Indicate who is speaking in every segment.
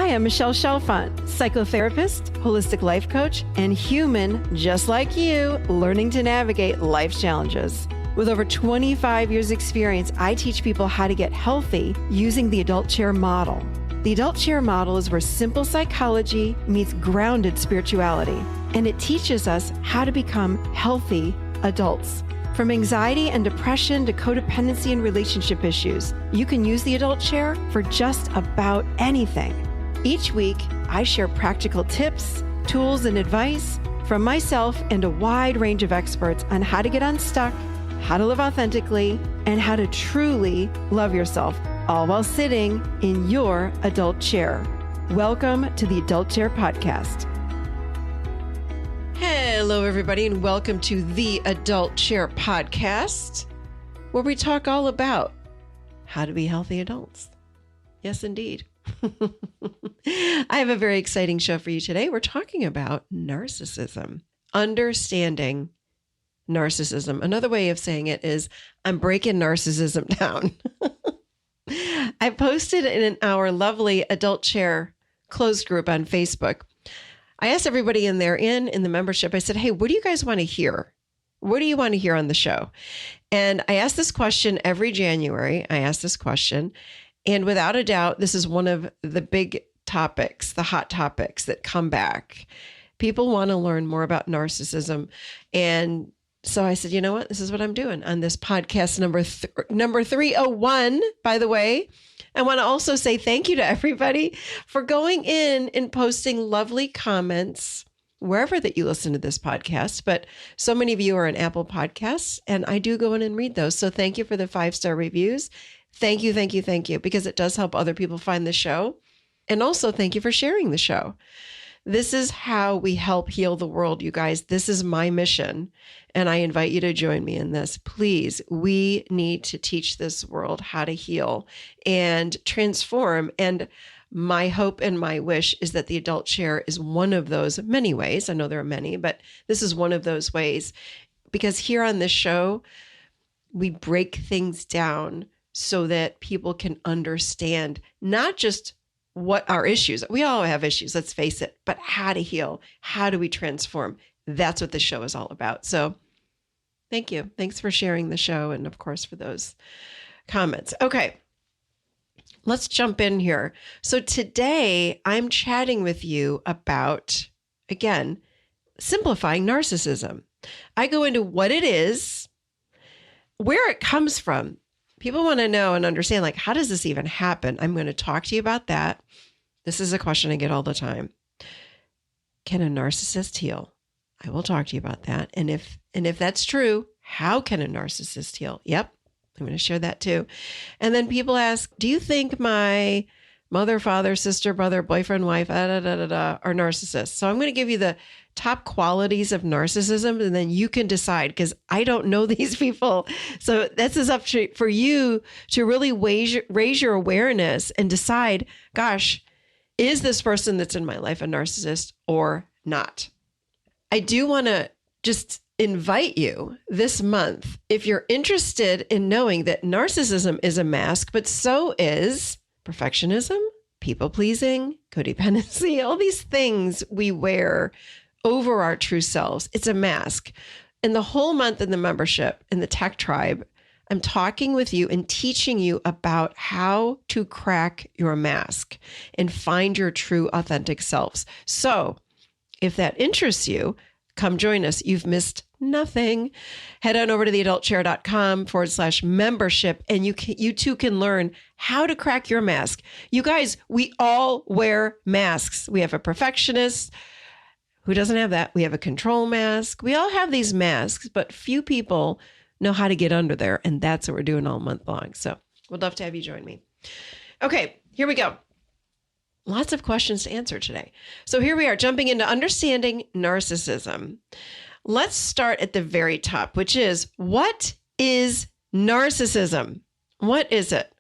Speaker 1: I am Michelle Chalfant, psychotherapist, holistic life coach, and human just like you, learning to navigate life's challenges. With over 25 years experience, I teach people how to get healthy using the adult chair model. The adult chair model is where simple psychology meets grounded spirituality, and it teaches us how to become healthy adults. From anxiety and depression to codependency and relationship issues, you can use the adult chair for just about anything. Each week, I share practical tips, tools, and advice from myself and a wide range of experts on how to get unstuck, how to live authentically, and how to truly love yourself, all while sitting in your adult chair. Welcome to the Adult Chair Podcast.
Speaker 2: Hello, everybody, and welcome to the Adult Chair Podcast, where we talk all about how to be healthy adults. Yes, indeed. I have a very exciting show for you today. We're talking about narcissism, understanding narcissism. Another way of saying it is I'm breaking narcissism down. I posted in our lovely Adult Chair closed group on Facebook. I asked everybody in there in the membership, I said, hey, what do you guys want to hear? What do you want to hear on the show? And I ask this question every January. I ask this question. And without a doubt, this is one of the big topics, the hot topics that come back. People want to learn more about narcissism. And so I said, you know what? This is what I'm doing on this podcast number 301, by the way. I want to also say thank you to everybody for going in and posting lovely comments wherever that you listen to this podcast. But so many of you are on Apple Podcasts, and I do go in and read those. So thank you for the 5-star reviews. Thank you, thank you, thank you, because it does help other people find the show. And also thank you for sharing the show. This is how we help heal the world, you guys. This is my mission, and I invite you to join me in this. Please, we need to teach this world how to heal and transform. And my hope and my wish is that the adult chair is one of those many ways. I know there are many, but this is one of those ways, because here on this show, we break things down so that people can understand not just what our issues, we all have issues, let's face it, but how to heal, how do we transform? That's what the show is all about. So thank you. Thanks for sharing the show. And of course, for those comments. Okay, let's jump in here. So today I'm chatting with you about, again, simplifying narcissism. I go into what it is, where it comes from. People want to know and understand, like, how does this even happen? I'm going to talk to you about that. This is a question I get all the time. Can a narcissist heal? I will talk to you about that. And if that's true, how can a narcissist heal? Yep, I'm going to share that too. And then people ask, do you think my mother, father, sister, brother, boyfriend, wife, are narcissists? So I'm going to give you the top qualities of narcissism, and then you can decide, because I don't know these people. So this is up for you to really raise your awareness and decide, gosh, is this person that's in my life a narcissist or not? I do want to just invite you this month, if you're interested in knowing that narcissism is a mask, but so is perfectionism, people-pleasing, codependency, all these things we wear over our true selves. It's a mask. And the whole month in the membership, in the Tech Tribe, I'm talking with you and teaching you about how to crack your mask and find your true authentic selves. So if that interests you, come join us. You've missed nothing. Head on over to theadultchair.com/membership, and you too can learn how to crack your mask. You guys, we all wear masks. We have a perfectionist. Who doesn't have that? We have a control mask. We all have these masks, but few people know how to get under there. And that's what we're doing all month long. So we'd love to have you join me. Okay, here we go. Lots of questions to answer today. So here we are, jumping into understanding narcissism. Let's start at the very top, which is, what is narcissism? What is it?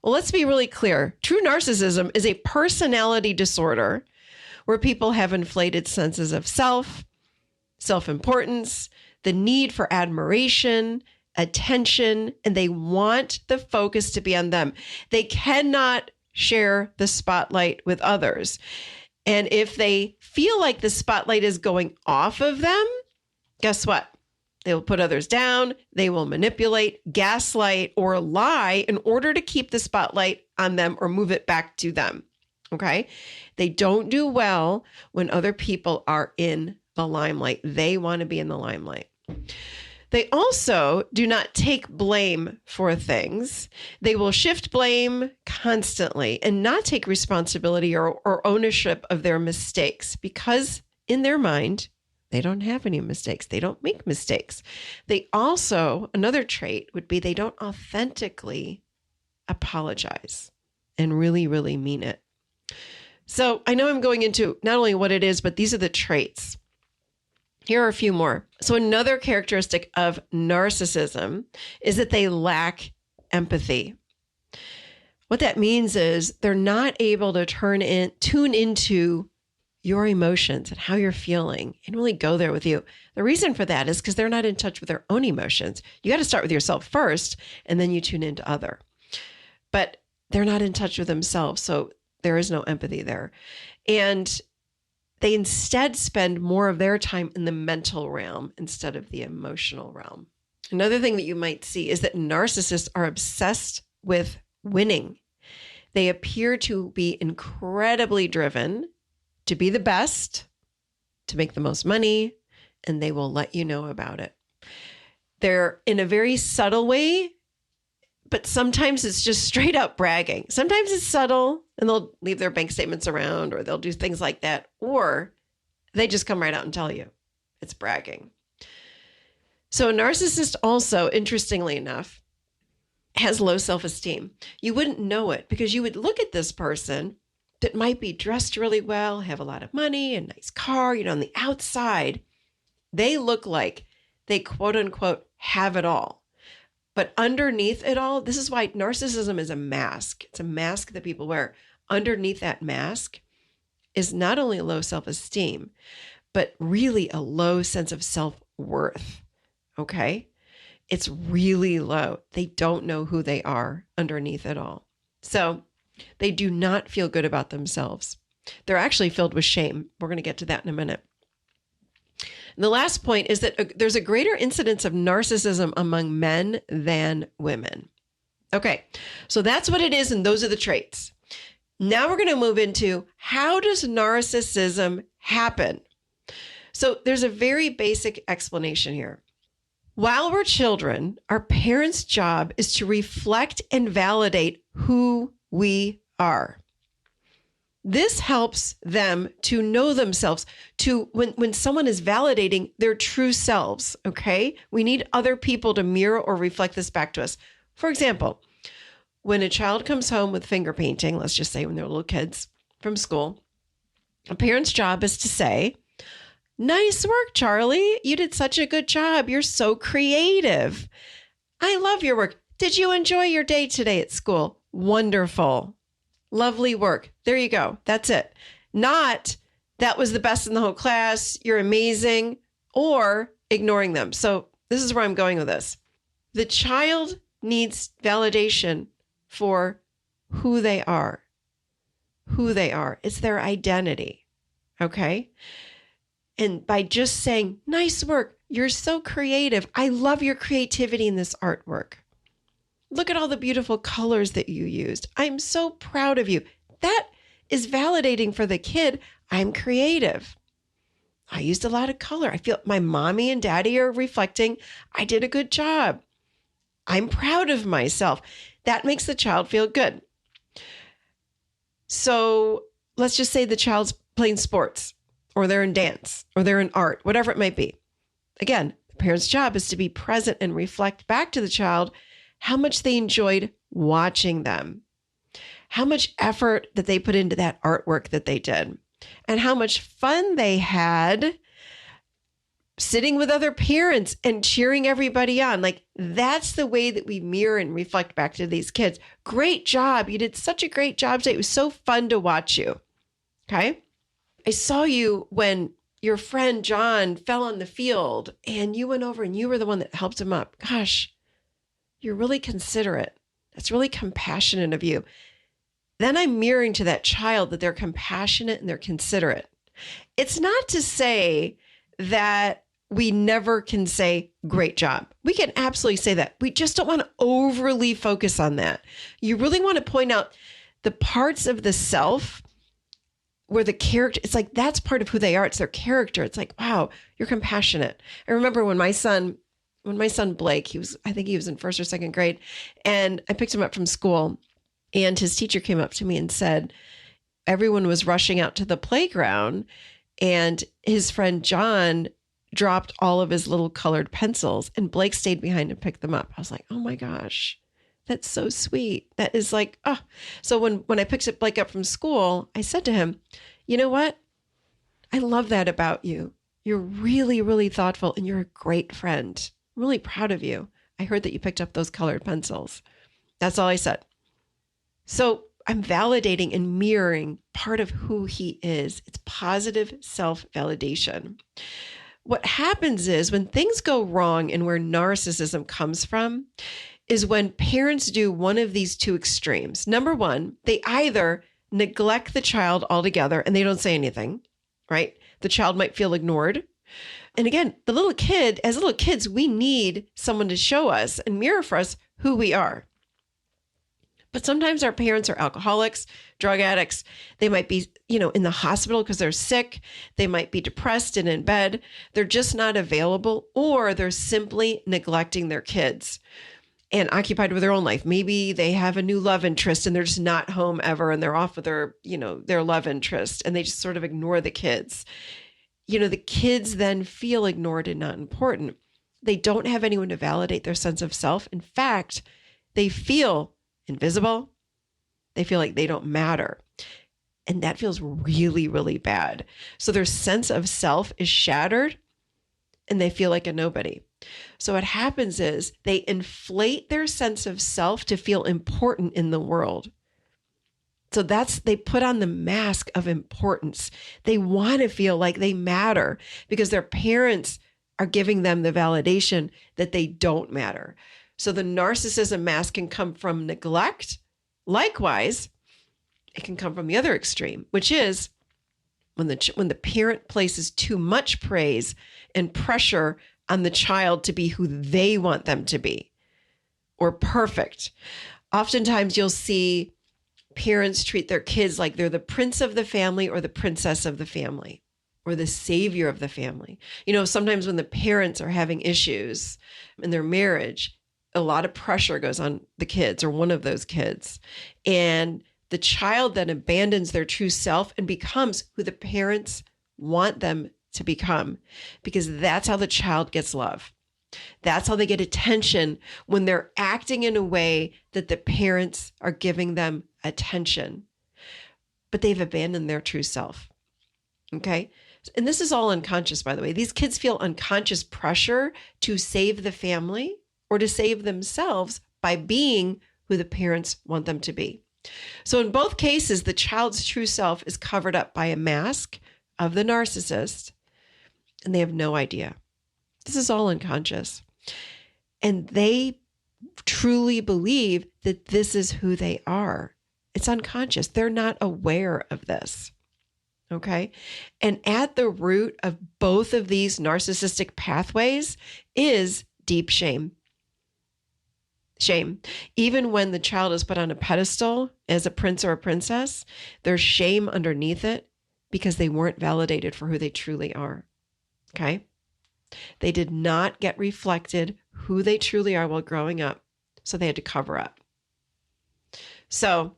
Speaker 2: Well, let's be really clear. True narcissism is a personality disorder where people have inflated senses of self, self-importance, the need for admiration, attention, and they want the focus to be on them. They cannot share the spotlight with others. And if they feel like the spotlight is going off of them, guess what? They will put others down. They will manipulate, gaslight, or lie in order to keep the spotlight on them or move it back to them. Okay? They don't do well when other people are in the limelight. They want to be in the limelight. They also do not take blame for things. They will shift blame constantly and not take responsibility or ownership of their mistakes because in their mind, they don't have any mistakes. They don't make mistakes. They also, another trait would be they don't authentically apologize and really, really mean it. So I know I'm going into not only what it is, but these are the traits. Here are a few more. So another characteristic of narcissism is that they lack empathy. What that means is they're not able to tune into your emotions and how you're feeling and really go there with you. The reason for that is because they're not in touch with their own emotions. You got to start with yourself first, and then you tune into other. But they're not in touch with themselves, so there is no empathy there. And they instead spend more of their time in the mental realm instead of the emotional realm. Another thing that you might see is that narcissists are obsessed with winning. They appear to be incredibly driven to be the best, to make the most money, and they will let you know about it. They're in a very subtle way, but sometimes it's just straight up bragging. Sometimes it's subtle and they'll leave their bank statements around or they'll do things like that. Or they just come right out and tell you it's bragging. So a narcissist also, interestingly enough, has low self-esteem. You wouldn't know it because you would look at this person that might be dressed really well, have a lot of money, a nice car, on the outside, they look like they quote unquote have it all. But underneath it all, this is why narcissism is a mask. It's a mask that people wear. Underneath that mask is not only low self-esteem, but really a low sense of self-worth. Okay? It's really low. They don't know who they are underneath it all. So they do not feel good about themselves. They're actually filled with shame. We're going to get to that in a minute. And the last point is that there's a greater incidence of narcissism among men than women. Okay, so that's what it is, and those are the traits. Now we're going to move into how does narcissism happen? So there's a very basic explanation here. While we're children, our parents' job is to reflect and validate who we are. This helps them to know themselves, to when someone is validating their true selves, okay? We need other people to mirror or reflect this back to us. For example, when a child comes home with finger painting, let's just say when they're little kids from school, a parent's job is to say, "Nice work, Charlie. You did such a good job. You're so creative. I love your work. Did you enjoy your day today at school? Wonderful. Lovely work. There you go. That's it." Not, "That was the best in the whole class. You're amazing," or ignoring them. So this is where I'm going with this. The child needs validation for who they are. Who they are. It's their identity. Okay? And by just saying, "Nice work. You're so creative. I love your creativity in this artwork. Look at all the beautiful colors that you used. I'm so proud of you." That is validating for the kid. I'm creative. I used a lot of color. I feel my mommy and daddy are reflecting. I did a good job. I'm proud of myself. That makes the child feel good. So let's just say the child's playing sports, or they're in dance, or they're in art, whatever it might be. Again, the parent's job is to be present and reflect back to the child how much they enjoyed watching them, how much effort that they put into that artwork that they did, and how much fun they had sitting with other parents and cheering everybody on. Like, that's the way that we mirror and reflect back to these kids. "Great job. You did such a great job today. It was so fun to watch you." Okay? "I saw you when your friend John fell on the field and you went over and you were the one that helped him up. Gosh, you're really considerate. That's really compassionate of you." then I'm mirroring to that child that they're compassionate and they're considerate. It's not to say that we never can say, great job. We can absolutely say that. We just don't want to overly focus on that. You really want to point out the parts of the self where the character, it's like, that's part of who they are. It's their character. It's like, wow, you're compassionate. I remember when my son Blake, I think he was in first or second grade, and I picked him up from school, and his teacher came up to me and said, everyone was rushing out to the playground, and his friend John dropped all of his little colored pencils, and Blake stayed behind and picked them up. I was like, oh my gosh, that's so sweet. That is like, oh. So when I picked Blake up from school, I said to him, you know what? I love that about you. You're really, really thoughtful, and you're a great friend. I'm really proud of you. I heard that you picked up those colored pencils. That's all I said. So I'm validating and mirroring part of who he is. It's positive self-validation. What happens is when things go wrong and where narcissism comes from is when parents do one of these two extremes. Number one, they either neglect the child altogether and they don't say anything, right? The child might feel ignored. And again, as little kids, we need someone to show us and mirror for us who we are. But sometimes our parents are alcoholics, drug addicts. They might be, in the hospital because they're sick. They might be depressed and in bed. They're just not available, or they're simply neglecting their kids and occupied with their own life. Maybe they have a new love interest and they're just not home ever, and they're off with their love interest, and they just sort of ignore the kids. The kids then feel ignored and not important. They don't have anyone to validate their sense of self. In fact, they feel invisible. They feel like they don't matter. And that feels really, really bad. So their sense of self is shattered and they feel like a nobody. So what happens is they inflate their sense of self to feel important in the world. So they put on the mask of importance. They want to feel like they matter because their parents are giving them the validation that they don't matter. So the narcissism mask can come from neglect. Likewise, it can come from the other extreme, which is when the parent places too much praise and pressure on the child to be who they want them to be, or perfect. Oftentimes you'll see parents treat their kids like they're the prince of the family or the princess of the family or the savior of the family. Sometimes when the parents are having issues in their marriage, a lot of pressure goes on the kids or one of those kids. And the child then abandons their true self and becomes who the parents want them to become, because that's how the child gets love. That's how they get attention, when they're acting in a way that the parents are giving them attention, but they've abandoned their true self. Okay. And this is all unconscious, by the way. These kids feel unconscious pressure to save the family or to save themselves by being who the parents want them to be. So in both cases, the child's true self is covered up by a mask of the narcissist, and they have no idea. This is all unconscious. And they truly believe that this is who they are. It's unconscious. They're not aware of this. Okay. And at the root of both of these narcissistic pathways is deep shame. Shame. Even when the child is put on a pedestal as a prince or a princess, there's shame underneath it because they weren't validated for who they truly are. Okay. They did not get reflected who they truly are while growing up, so they had to cover up. So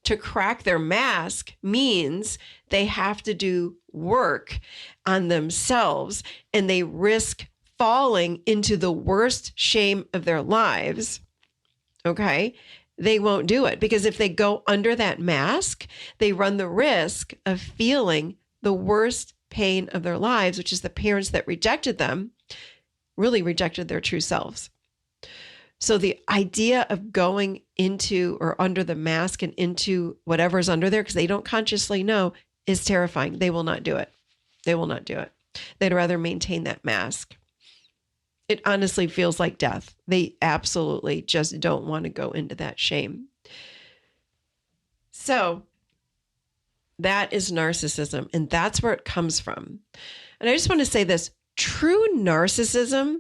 Speaker 2: to crack their mask means they have to do work on themselves, and they risk falling into the worst shame of their lives. Okay. They won't do it because if they go under that mask, they run the risk of feeling the worst pain of their lives, which is the parents that rejected them really rejected their true selves. So the idea of going into or under the mask and into whatever's under there, because they don't consciously know, is terrifying. They will not do it. They will not do it. They'd rather maintain that mask. It honestly feels like death. They absolutely just don't want to go into that shame. So that is narcissism, and that's where it comes from. And I just want to say this, true narcissism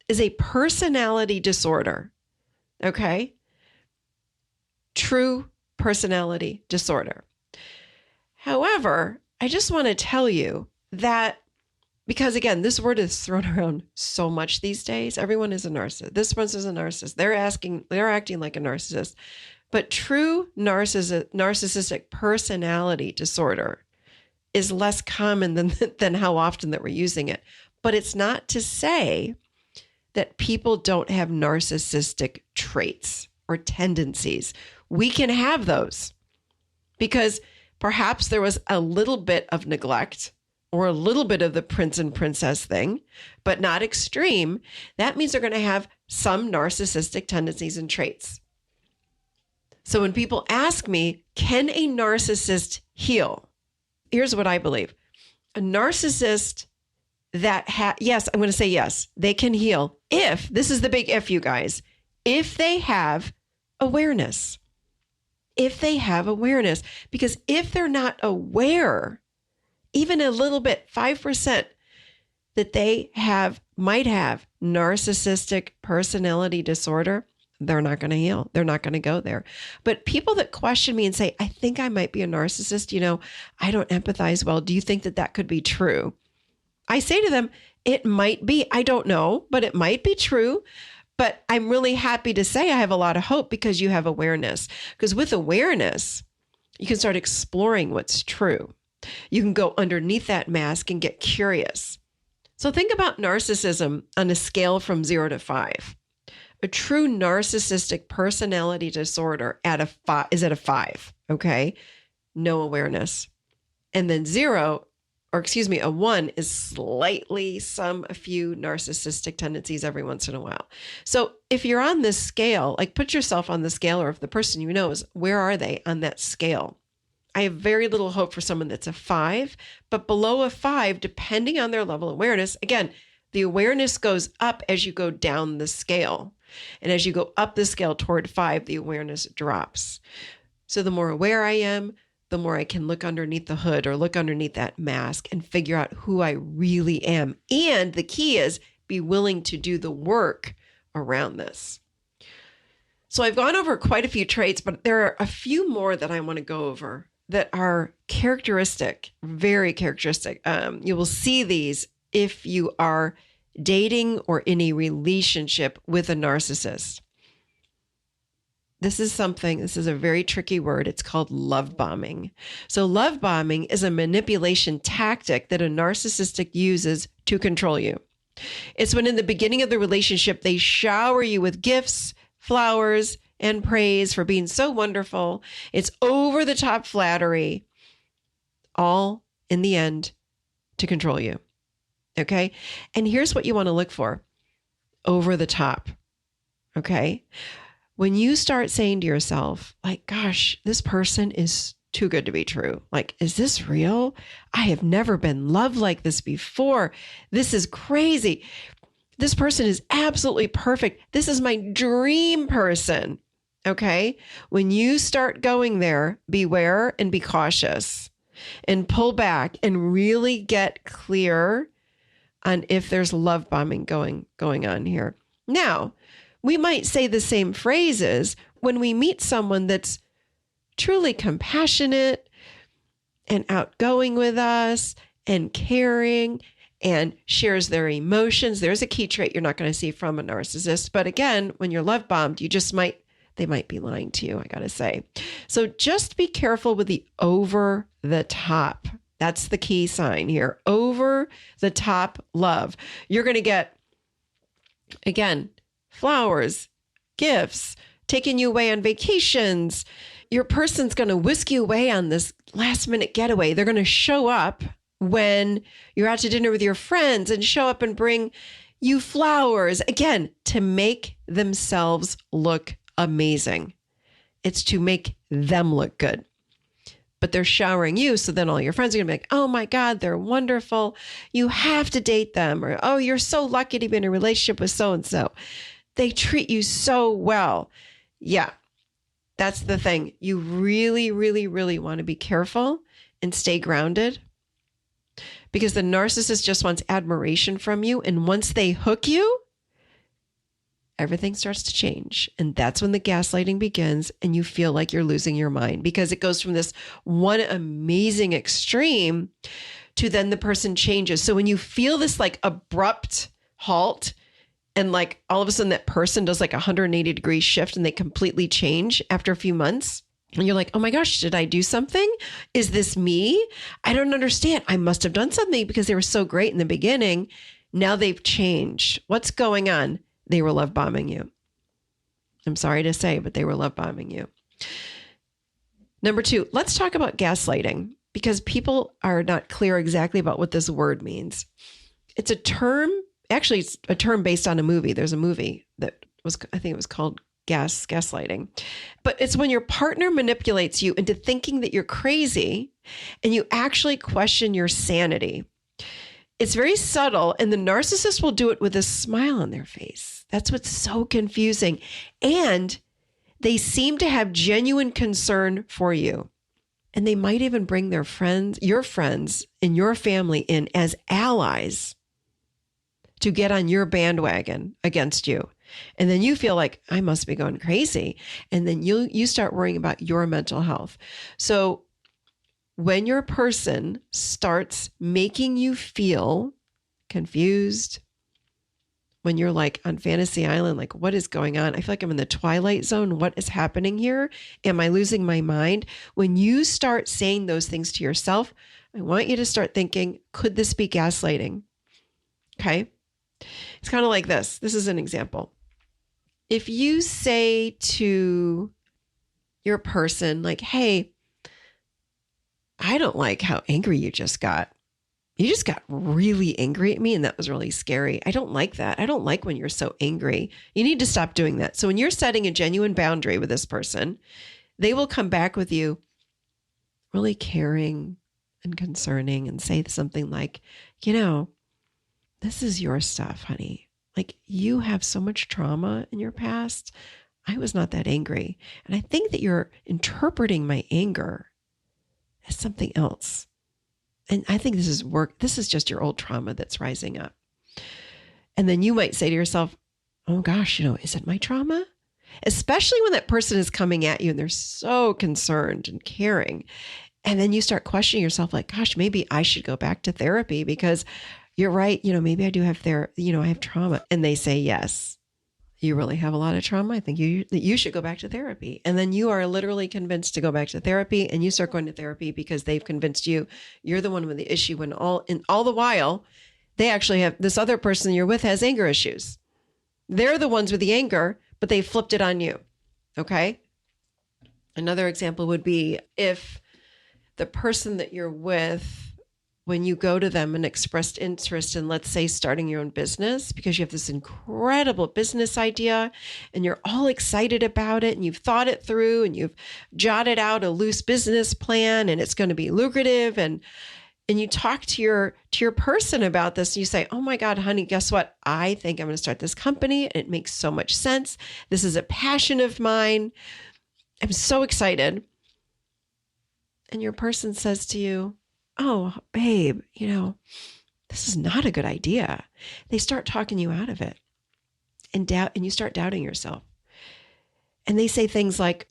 Speaker 2: is a personality disorder, okay? True personality disorder. However, I just want to tell you that, because again, this word is thrown around so much these days. Everyone is a narcissist. This one is a narcissist. They're acting like a narcissist. But true narcissistic personality disorder is less common than how often that we're using it. But it's not to say that people don't have narcissistic traits or tendencies. We can have those because perhaps there was a little bit of neglect or a little bit of the prince and princess thing, but not extreme. That means they're going to have some narcissistic tendencies and traits. So when people ask me, can a narcissist heal? Here's what I believe. A narcissist yes, I'm going to say yes, they can heal if, this is the big if, you guys, if they have awareness. If they have awareness. Because if they're not aware, even a little bit, 5%, that they might have narcissistic personality disorder, they're not going to heal. They're not going to go there. But people that question me and say, I think I might be a narcissist, I don't empathize well. Do you think that could be true? I say to them, it might be. I don't know, but it might be true. But I'm really happy to say I have a lot of hope because you have awareness. Because with awareness, you can start exploring what's true. You can go underneath that mask and get curious. So think about narcissism on a scale from 0 to 5. A true narcissistic personality disorder is at a 5, okay? No awareness. And then a 1 is slightly a few narcissistic tendencies every once in a while. So if you're on this scale, like put yourself on the scale, or if the person you know is, where are they on that scale? I have very little hope for someone that's a 5, but below a 5, depending on their level of awareness, again, the awareness goes up as you go down the scale. And as you go up the scale toward 5, the awareness drops. So the more aware I am, the more I can look underneath the hood or look underneath that mask and figure out who I really am. And the key is be willing to do the work around this. So I've gone over quite a few traits, but there are a few more that I want to go over that are characteristic, very characteristic. You will see these if you are dating or in a relationship with a narcissist. This is a very tricky word. It's called love bombing. So love bombing is a manipulation tactic that a narcissistic uses to control you. It's when in the beginning of the relationship, they shower you with gifts, flowers, and praise for being so wonderful. It's over the top flattery, all in the end to control you. Okay. And here's what you want to look for. Over the top. Okay. When you start saying to yourself, like, gosh, this person is too good to be true. Like, is this real? I have never been loved like this before. This is crazy. This person is absolutely perfect. This is my dream person. Okay. When you start going there, beware and be cautious and pull back and really get clear on if there's love bombing going on here. Now, we might say the same phrases when we meet someone that's truly compassionate and outgoing with us and caring and shares their emotions. There's a key trait you're not going to see from a narcissist. But again, when you're love bombed, they might be lying to you, I got to say. So just be careful with the over the top. That's the key sign here. Over the top love. You're going to get, again, flowers, gifts, taking you away on vacations. Your person's going to whisk you away on this last minute getaway. They're going to show up when you're out to dinner with your friends and show up and bring you flowers, again, to make themselves look amazing. It's to make them look good. But they're showering you. So then all your friends are going to be like, oh my God, they're wonderful. You have to date them. Or, oh, you're so lucky to be in a relationship with so-and-so. They treat you so well. Yeah. That's the thing. You really, really, really want to be careful and stay grounded, because the narcissist just wants admiration from you. And once they hook you, everything starts to change. And that's when the gaslighting begins and you feel like you're losing your mind, because it goes from this one amazing extreme to then the person changes. So when you feel this like abrupt halt, and like all of a sudden that person does like a 180-degree shift and they completely change after a few months. And you're like, oh my gosh, did I do something? Is this me? I don't understand. I must have done something because they were so great in the beginning. Now they've changed. What's going on? They were love bombing you. I'm sorry to say, but they were love bombing you. Number 2, let's talk about gaslighting, because people are not clear exactly about what this word means. It's a term. Actually, it's a term based on a movie. There's a movie that was, I think it was called gaslighting. But it's when your partner manipulates you into thinking that you're crazy and you actually question your sanity. It's very subtle, and the narcissist will do it with a smile on their face. That's what's so confusing. And they seem to have genuine concern for you. And they might even bring their friends, your friends and your family in as allies to get on your bandwagon against you. And then you feel like, I must be going crazy. And then you start worrying about your mental health. So when your person starts making you feel confused, when you're like on Fantasy Island, like, what is going on? I feel like I'm in the Twilight Zone. What is happening here? Am I losing my mind? When you start saying those things to yourself, I want you to start thinking, could this be gaslighting? Okay. It's kind of like this. This is an example. If you say to your person, like, hey, I don't like how angry you just got. You just got really angry at me, and that was really scary. I don't like that. I don't like when you're so angry. You need to stop doing that. So when you're setting a genuine boundary with this person, they will come back with you really caring and concerning and say something like, this is your stuff, honey. Like, you have so much trauma in your past. I was not that angry. And I think that you're interpreting my anger as something else. And I think this is work. This is just your old trauma that's rising up. And then you might say to yourself, oh gosh, is it my trauma? Especially when that person is coming at you and they're so concerned and caring. And then you start questioning yourself like, gosh, maybe I should go back to therapy, because you're right. Maybe I do have I have trauma. And they say, yes, you really have a lot of trauma. I think you should go back to therapy. And then you are literally convinced to go back to therapy, and you start going to therapy because they've convinced you you're the one with the issue, when all the while they actually have, this other person you're with has anger issues. They're the ones with the anger, but they flipped it on you. Okay. Another example would be if the person that you're with, when you go to them and expressed interest in, let's say, starting your own business, because you have this incredible business idea and you're all excited about it and you've thought it through and you've jotted out a loose business plan and it's going to be lucrative, and you talk to your person about this and you say, oh my God, honey, guess what? I think I'm going to start this company. It makes so much sense. This is a passion of mine. I'm so excited. And your person says to you, oh, babe, this is not a good idea. They start talking you out of it and you start doubting yourself. And they say things like,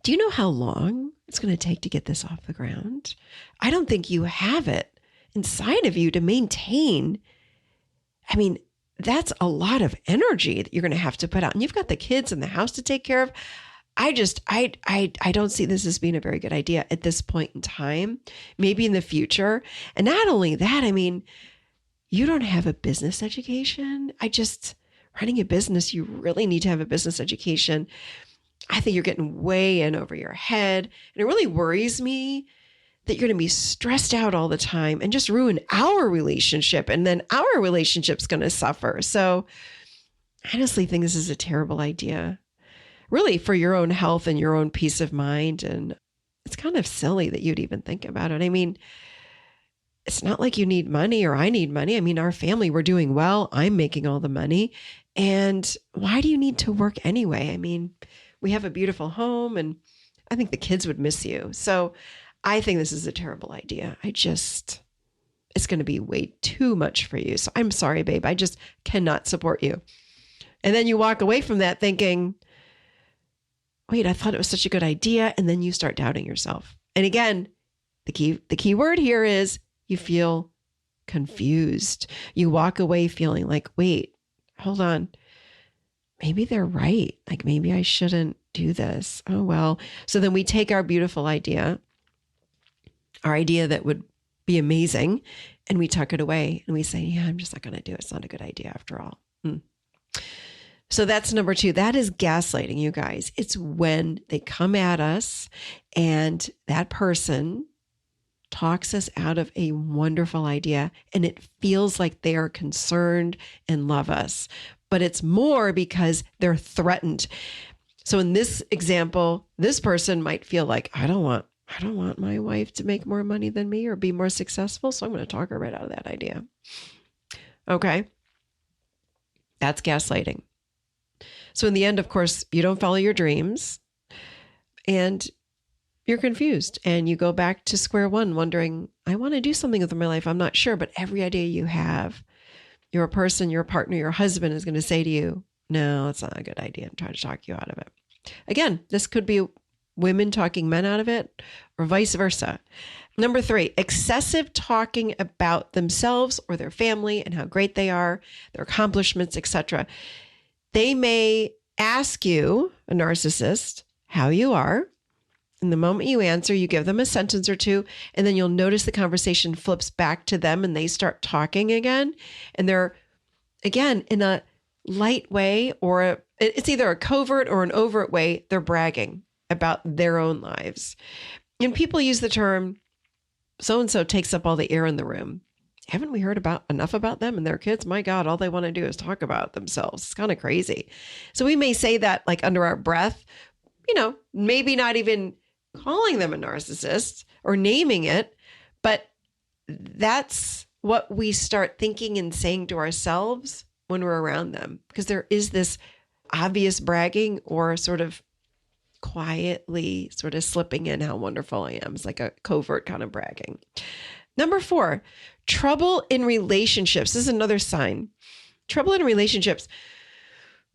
Speaker 2: do you know how long it's going to take to get this off the ground? I don't think you have it inside of you to maintain. I mean, that's a lot of energy that you're going to have to put out. And you've got the kids and the house to take care of. I don't see this as being a very good idea at this point in time, maybe in the future. And not only that, I mean, you don't have a business education. Running a business, you really need to have a business education. I think you're getting way in over your head. And it really worries me that you're going to be stressed out all the time and just ruin our relationship. And then our relationship's going to suffer. So I honestly think this is a terrible idea, really, for your own health and your own peace of mind. And it's kind of silly that you'd even think about it. I mean, it's not like you need money or I need money. I mean, our family, we're doing well. I'm making all the money. And why do you need to work anyway? I mean, we have a beautiful home and I think the kids would miss you. So I think this is a terrible idea. It's going to be way too much for you. So I'm sorry, babe. I just cannot support you. And then you walk away from that thinking, wait, I thought it was such a good idea. And then you start doubting yourself. And again, the key word here is you feel confused. You walk away feeling like, wait, hold on. Maybe they're right. Like maybe I shouldn't do this. Oh, well. So then we take our beautiful idea, our idea that would be amazing, and we tuck it away and we say, yeah, I'm just not going to do it. It's not a good idea after all. So that's number 2. That is gaslighting, you guys. It's when they come at us and that person talks us out of a wonderful idea and it feels like they are concerned and love us, but it's more because they're threatened. So in this example, this person might feel like, I don't want my wife to make more money than me or be more successful. So I'm going to talk her right out of that idea. Okay. That's gaslighting. So in the end, of course, you don't follow your dreams and you're confused and you go back to square one wondering, I want to do something with my life. I'm not sure, but every idea you have, your person, your partner, your husband is going to say to you, no, it's not a good idea, and try to talk you out of it. Again, this could be women talking men out of it or vice versa. Number 3, excessive talking about themselves or their family and how great they are, their accomplishments, etc. They may ask you, a narcissist, how you are. And the moment you answer, you give them a sentence or two, and then you'll notice the conversation flips back to them and they start talking again. And they're, again, in a light way, or it's either a covert or an overt way, they're bragging about their own lives. And people use the term, so-and-so takes up all the air in the room. Haven't we heard enough about them and their kids? My God, all they want to do is talk about themselves. It's kind of crazy. So we may say that like under our breath, maybe not even calling them a narcissist or naming it, but that's what we start thinking and saying to ourselves when we're around them, because there is this obvious bragging or sort of quietly sort of slipping in how wonderful I am. It's like a covert kind of bragging. Number 4, trouble in relationships. This is another sign. Trouble in relationships.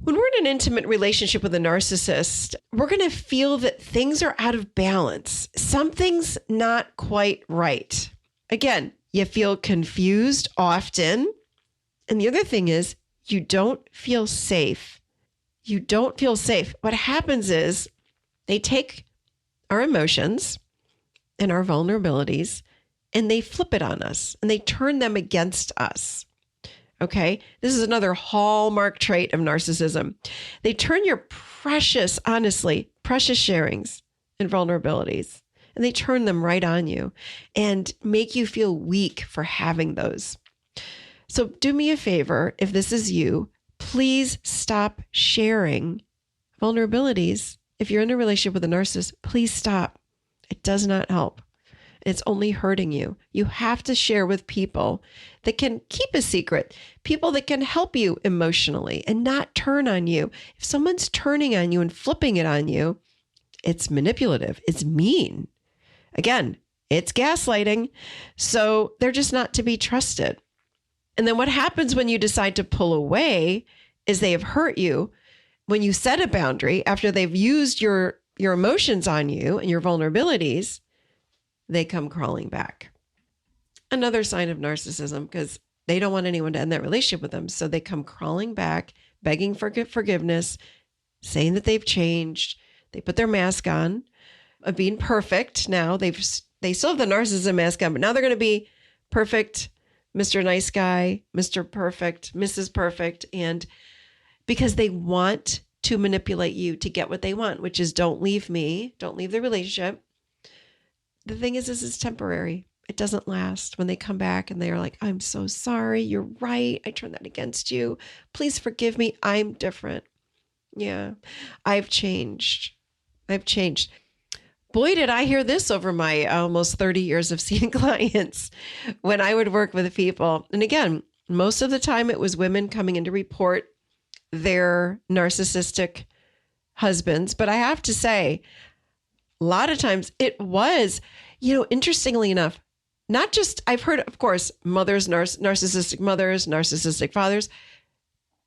Speaker 2: When we're in an intimate relationship with a narcissist, we're going to feel that things are out of balance. Something's not quite right. Again, you feel confused often. And the other thing is you don't feel safe. You don't feel safe. What happens is they take our emotions and our vulnerabilities and they flip it on us and they turn them against us. Okay. This is another hallmark trait of narcissism. They turn your precious sharings and vulnerabilities, and they turn them right on you and make you feel weak for having those. So do me a favor. If this is you, please stop sharing vulnerabilities. If you're in a relationship with a narcissist, please stop. It does not help. It's only hurting you. You have to share with people that can keep a secret, people that can help you emotionally and not turn on you. If someone's turning on you and flipping it on you, it's manipulative. It's mean. Again, it's gaslighting. So they're just not to be trusted. And then what happens when you decide to pull away is they have hurt you. When you set a boundary after they've used your emotions on you and your vulnerabilities, they come crawling back. Another sign of narcissism, because they don't want anyone to end that relationship with them. So they come crawling back, begging for forgiveness, saying that they've changed. They put their mask on of being perfect. Now they still have the narcissism mask on, but now they're going to be perfect, Mr. Nice Guy, Mr. Perfect, Mrs. Perfect. And because they want to manipulate you to get what they want, which is don't leave me, don't leave the relationship. The thing is, this is temporary. It doesn't last. When they come back and they are like, I'm so sorry. You're right. I turned that against you. Please forgive me. I'm different. Yeah, I've changed. Boy, did I hear this over my almost 30 years of seeing clients when I would work with people. And again, most of the time it was women coming in to report their narcissistic husbands, but I have to say, a lot of times it was, interestingly enough, not just, I've heard, of course, narcissistic mothers, narcissistic fathers,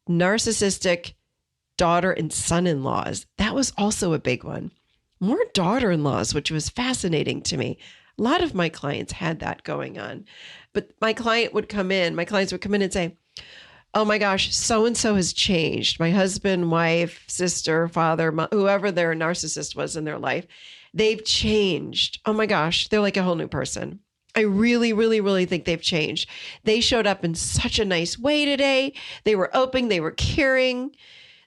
Speaker 2: narcissistic daughter and son-in-laws. That was also a big one. More daughter-in-laws, which was fascinating to me. A lot of my clients had that going on. But my clients would come in and say, oh my gosh, so-and-so has changed. My husband, wife, sister, father, whoever their narcissist was in their life, they've changed. Oh my gosh, they're like a whole new person. I really, really, really think they've changed. They showed up in such a nice way today. They were open, they were caring.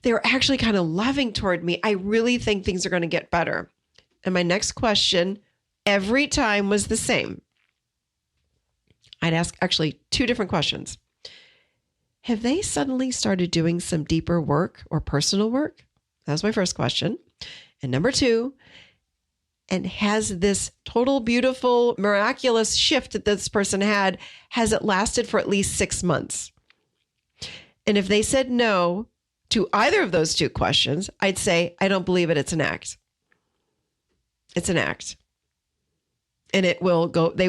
Speaker 2: They were actually kind of loving toward me. I really think things are going to get better. And my next question every time was the same. I'd ask actually two different questions. Have they suddenly started doing some deeper work or personal work? That was my first question. And number two, and has this total, beautiful, miraculous shift that this person had, has it lasted for at least 6 months? And if they said no to either of those two questions, I'd say, I don't believe it. It's an act. It's an act. And they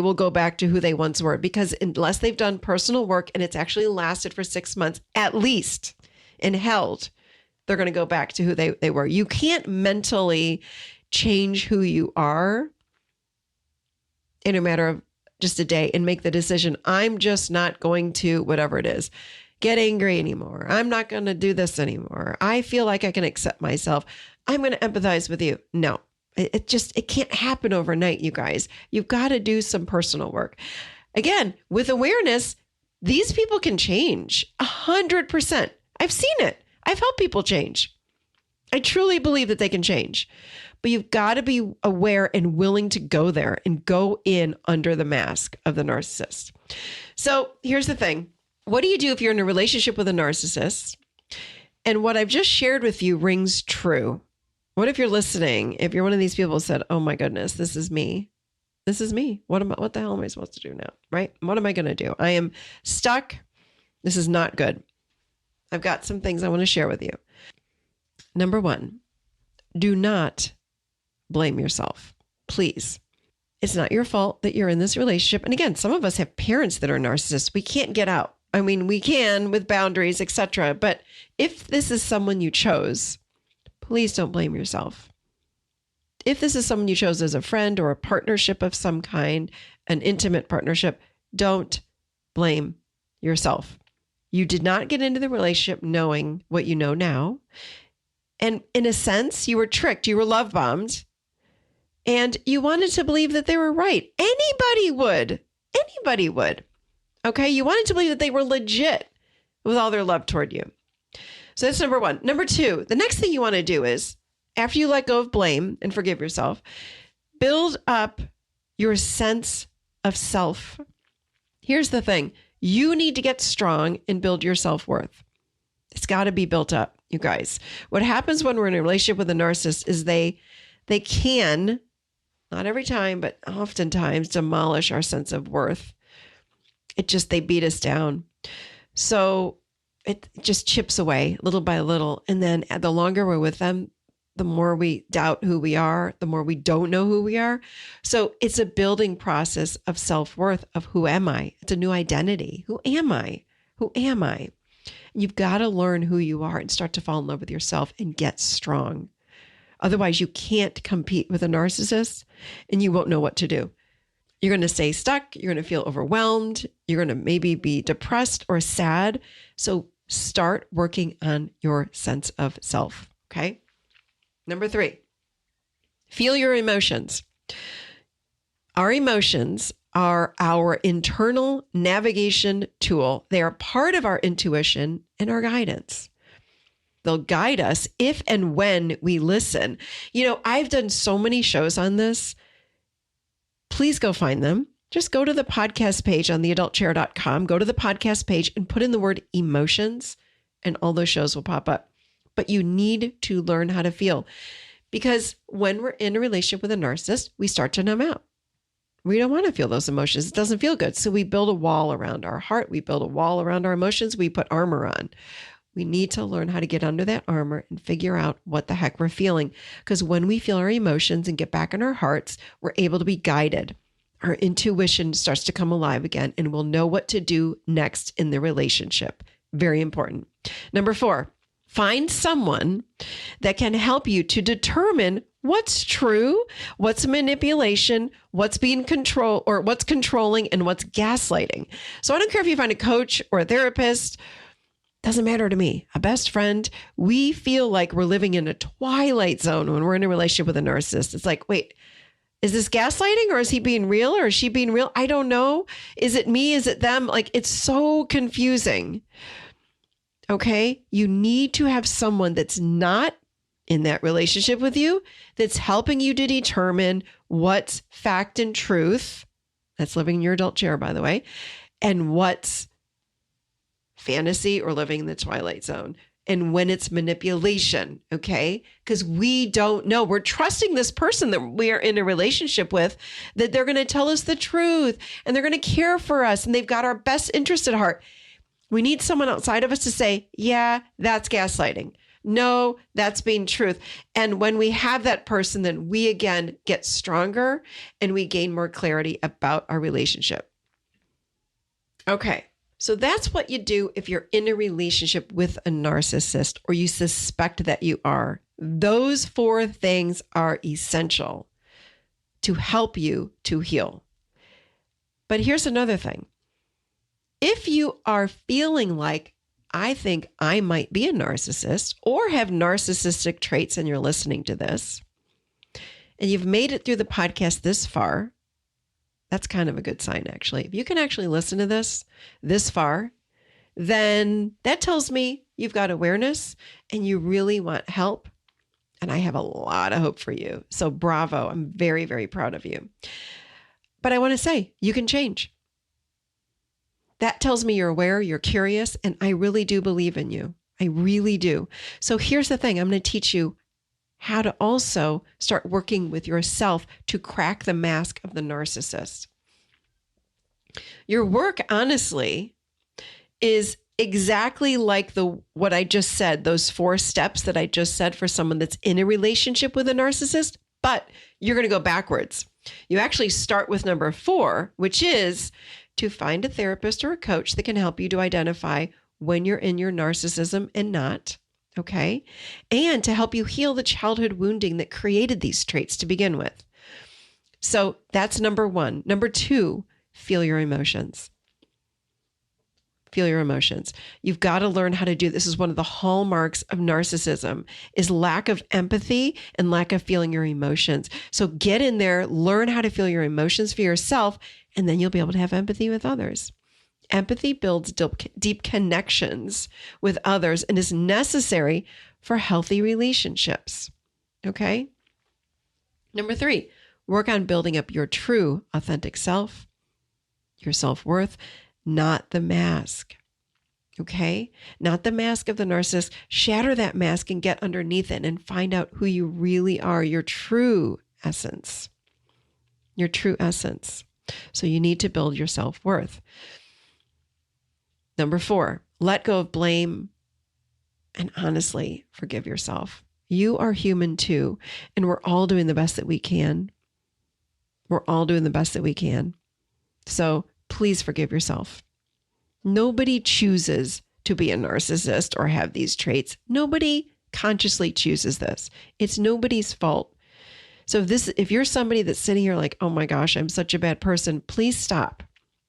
Speaker 2: will go back to who they once were, because unless they've done personal work and it's actually lasted for 6 months at least and held, they're going to go back to who they were. You can't mentally change who you are in a matter of just a day and make the decision, I'm just not going to, whatever it is, get angry anymore. I'm not going to do this anymore. I feel like I can accept myself. I'm going to empathize with you. No, it can't happen overnight, you guys. You've got to do some personal work. Again, with awareness, these people can change 100%. I've seen it. I've helped people change. I truly believe that they can change, but you've got to be aware and willing to go there and go in under the mask of the narcissist. So here's the thing. What do you do if you're in a relationship with a narcissist and what I've just shared with you rings true? What if you're listening? If you're one of these people who said, oh my goodness, this is me. This is me. What the hell am I supposed to do now? Right? What am I going to do? I am stuck. This is not good. I've got some things I want to share with you. Number one, do not blame yourself. Please. It's not your fault that you're in this relationship. And again, some of us have parents that are narcissists. We can't get out. I mean, we can with boundaries, etc. But if this is someone you chose, please don't blame yourself. If this is someone you chose as a friend or a partnership of some kind, an intimate partnership, don't blame yourself. You did not get into the relationship knowing what you know now. And in a sense, you were tricked. You were love bombed. And you wanted to believe that they were right. Anybody would. Anybody would. Okay? You wanted to believe that they were legit with all their love toward you. So that's number one. Number two, the next thing you want to do is, after you let go of blame and forgive yourself, build up your sense of self. Here's the thing. You need to get strong and build your self-worth. It's got to be built up, you guys. What happens when we're in a relationship with a narcissist is they can, not every time, but oftentimes demolish our sense of worth. They beat us down. So it just chips away little by little. And then the longer we're with them, the more we doubt who we are, the more we don't know who we are. So it's a building process of self-worth, of who am I? It's a new identity. Who am I? Who am I? You've got to learn who you are and start to fall in love with yourself and get strong. Otherwise, you can't compete with a narcissist and you won't know what to do. You're going to stay stuck. You're going to feel overwhelmed. You're going to maybe be depressed or sad. So start working on your sense of self. Okay. Number three, feel your emotions. Our emotions are our internal navigation tool. They are part of our intuition and our guidance. They'll guide us if and when we listen. I've done so many shows on this. Please go find them. Just go to the podcast page on theadultchair.com. Go to the podcast page and put in the word emotions, and all those shows will pop up. But you need to learn how to feel, because when we're in a relationship with a narcissist, we start to numb out. We don't want to feel those emotions. It doesn't feel good. So we build a wall around our heart. We build a wall around our emotions. We put armor on. We need to learn how to get under that armor and figure out what the heck we're feeling. Because when we feel our emotions and get back in our hearts, we're able to be guided. Our intuition starts to come alive again, and we'll know what to do next in the relationship. Very important. Number 4, find someone that can help you to determine what's true, what's manipulation, what's being control, or what's controlling, and what's gaslighting. So I don't care if you find a coach or a therapist, doesn't matter to me. A best friend, we feel like we're living in a twilight zone when we're in a relationship with a narcissist. It's like, wait, is this gaslighting, or is he being real, or is she being real? I don't know. Is it me? Is it them? Like, it's so confusing. Okay. You need to have someone that's not in that relationship with you, that's helping you to determine what's fact and truth. That's living in your adult chair, by the way, and what's fantasy or living in the twilight zone, and when it's manipulation. Okay. Because we don't know. We're trusting this person that we are in a relationship with, that they're going to tell us the truth and they're going to care for us and they've got our best interest at heart. We need someone outside of us to say, yeah, that's gaslighting. No, that's being truth. And when we have that person, then we again get stronger and we gain more clarity about our relationship. Okay. So that's what you do if you're in a relationship with a narcissist, or you suspect that you are. Those 4 things are essential to help you to heal. But here's another thing. If you are feeling like, I think I might be a narcissist or have narcissistic traits, and you're listening to this, and you've made it through the podcast this far, that's kind of a good sign, actually. If you can actually listen to this far, then that tells me you've got awareness and you really want help. And I have a lot of hope for you. So bravo. I'm very, very proud of you. But I want to say, you can change. That tells me you're aware, you're curious, and I really do believe in you. I really do. So here's the thing. I'm going to teach you how to also start working with yourself to crack the mask of the narcissist. Your work, honestly, is exactly like what I just said, those 4 steps that I just said for someone that's in a relationship with a narcissist, but you're going to go backwards. You actually start with number 4, which is to find a therapist or a coach that can help you to identify when you're in your narcissism and not. Okay. And to help you heal the childhood wounding that created these traits to begin with. So that's number 1. Number 2, feel your emotions. Feel your emotions. You've got to learn how to do this. This is one of the hallmarks of narcissism, is lack of empathy and lack of feeling your emotions. So get in there, learn how to feel your emotions for yourself, and then you'll be able to have empathy with others. Empathy builds deep connections with others and is necessary for healthy relationships. Okay. Number 3, work on building up your true, authentic self, your self-worth, not the mask. Okay. Not the mask of the narcissist. Shatter that mask and get underneath it and find out who you really are, your true essence. Your true essence. So you need to build your self-worth. Number 4, let go of blame and honestly forgive yourself. You are human too, and we're all doing the best that we can. We're all doing the best that we can. So please forgive yourself. Nobody chooses to be a narcissist or have these traits. Nobody consciously chooses this. It's nobody's fault. So if you're somebody that's sitting here like, oh my gosh, I'm such a bad person, please stop.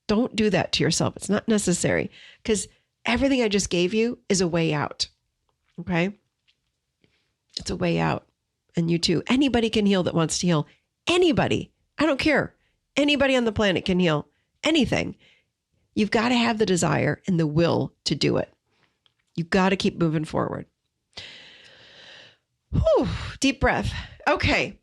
Speaker 2: Don't do that to yourself. It's not necessary, because everything I just gave you is a way out. Okay? It's a way out. And you too. Anybody can heal that wants to heal. Anybody. I don't care. Anybody on the planet can heal anything. You've got to have the desire and the will to do it. You've got to keep moving forward. Whew, deep breath. Okay.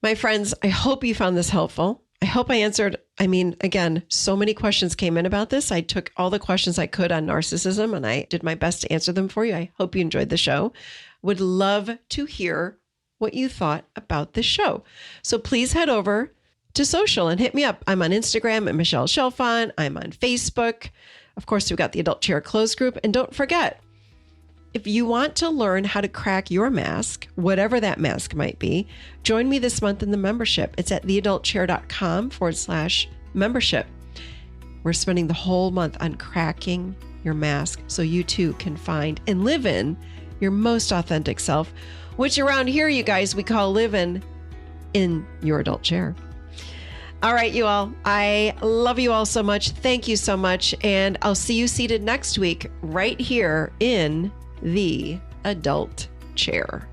Speaker 2: My friends, I hope you found this helpful. I hope I answered, again, so many questions came in about this. I took all the questions I could on narcissism and I did my best to answer them for you. I hope you enjoyed the show. Would love to hear what you thought about this show. So please head over to social and hit me up. I'm on Instagram at Michelle Chalfant. I'm on Facebook. Of course, we've got the Adult Chair Closed group. And don't forget, If you want to learn how to crack your mask, whatever that mask might be, join me this month in the membership. It's at theadultchair.com/membership. We're spending the whole month on cracking your mask so you too can find and live in your most authentic self, which around here, you guys, we call living in your adult chair. All right, you all. I love you all so much. Thank you so much. And I'll see you seated next week right here in the adult chair.